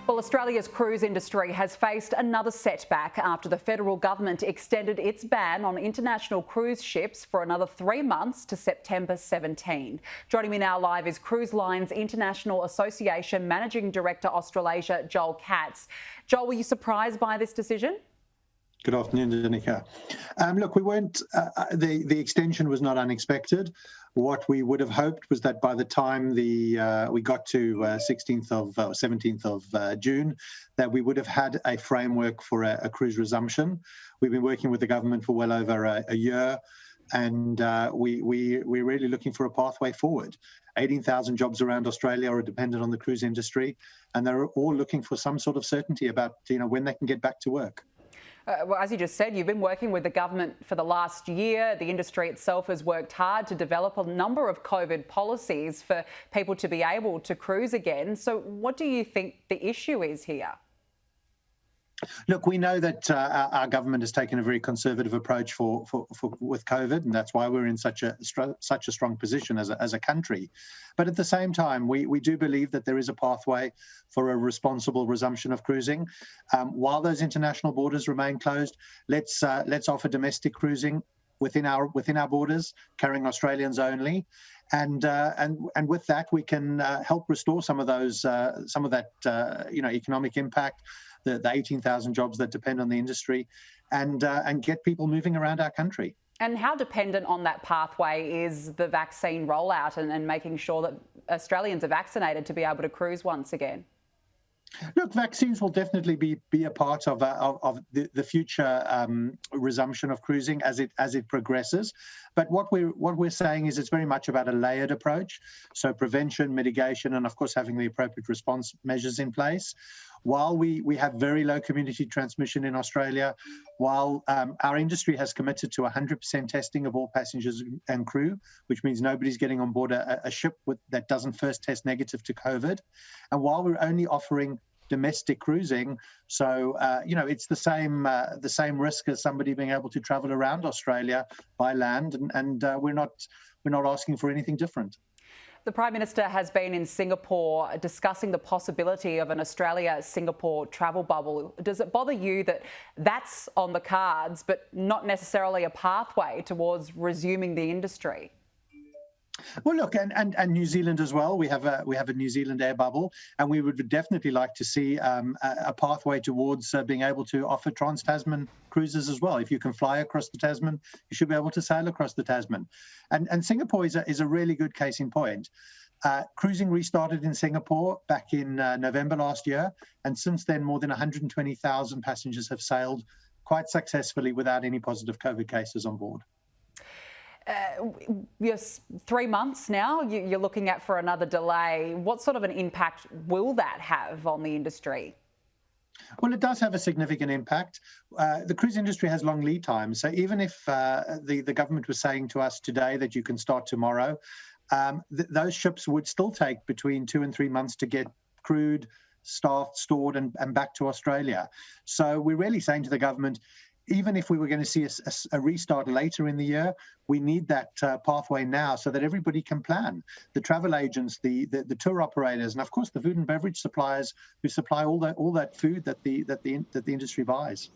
Well, Australia's cruise industry has faced another setback after the federal government extended its ban on international cruise ships for another 3 months to September 17. Joining me now live is Cruise Lines International Association Managing Director Australasia, Joel Katz. Joel, were you surprised by this decision? Good afternoon, Danica. Look, we weren't. The extension was not unexpected. What we would have hoped was that by the time we got to 16th of 17th of June, that we would have had a framework for a cruise resumption. We've been working with the government for well over a year, and we're really looking for a pathway forward. 18,000 jobs around Australia are dependent on the cruise industry, and they're all looking for some sort of certainty about when they can get back to work. Well, as you just said, you've been working with the government for the last year. The industry itself has worked hard to develop a number of COVID policies for people to be able to cruise again. So what do you think the issue is here? Look, we know that our government has taken a very conservative approach with COVID, and that's why we're in such a strong position as a country. But at the same time, we do believe that there is a pathway for a responsible resumption of cruising. While those international borders remain closed, let's offer domestic cruising within our borders, carrying Australians only. And with that, we can help restore some of that economic impact, the 18,000 jobs that depend on the industry, and get people moving around our country. And how dependent on that pathway is the vaccine rollout and making sure that Australians are vaccinated to be able to cruise once again? Look, vaccines will definitely be a part of the future resumption of cruising as it progresses. But what we're saying is it's very much about a layered approach. So prevention, mitigation, and of course having the appropriate response measures in place. While we have very low community transmission in Australia, while our industry has committed to 100% testing of all passengers and crew, which means nobody's getting on board a ship that doesn't first test negative to COVID, and while we're only offering domestic cruising, so it's the same risk as somebody being able to travel around Australia by land, and we're not asking for anything different. The Prime Minister has been in Singapore discussing the possibility of an Australia-Singapore travel bubble. Does it bother you that that's on the cards, but not necessarily a pathway towards resuming the industry? Well, look, and New Zealand as well. We have a New Zealand air bubble, and we would definitely like to see a pathway towards being able to offer trans-Tasman cruises as well. If you can fly across the Tasman, you should be able to sail across the Tasman. And Singapore is a really good case in point. Cruising restarted in Singapore back in November last year, and since then more than 120,000 passengers have sailed quite successfully without any positive COVID cases on board. Yes, 3 months now you're looking at for another delay. What sort of an impact will that have on the industry? Well, it does have a significant impact. The cruise industry has long lead times. So even if the government was saying to us today that you can start tomorrow, those ships would still take between 2 and 3 months to get crewed, staffed, stored and back to Australia. So we're really saying to the government, even if we were going to see a restart later in the year, we need that pathway now so that everybody can plan. The travel agents, the tour operators, and of course the food and beverage suppliers who supply all that food that the industry buys.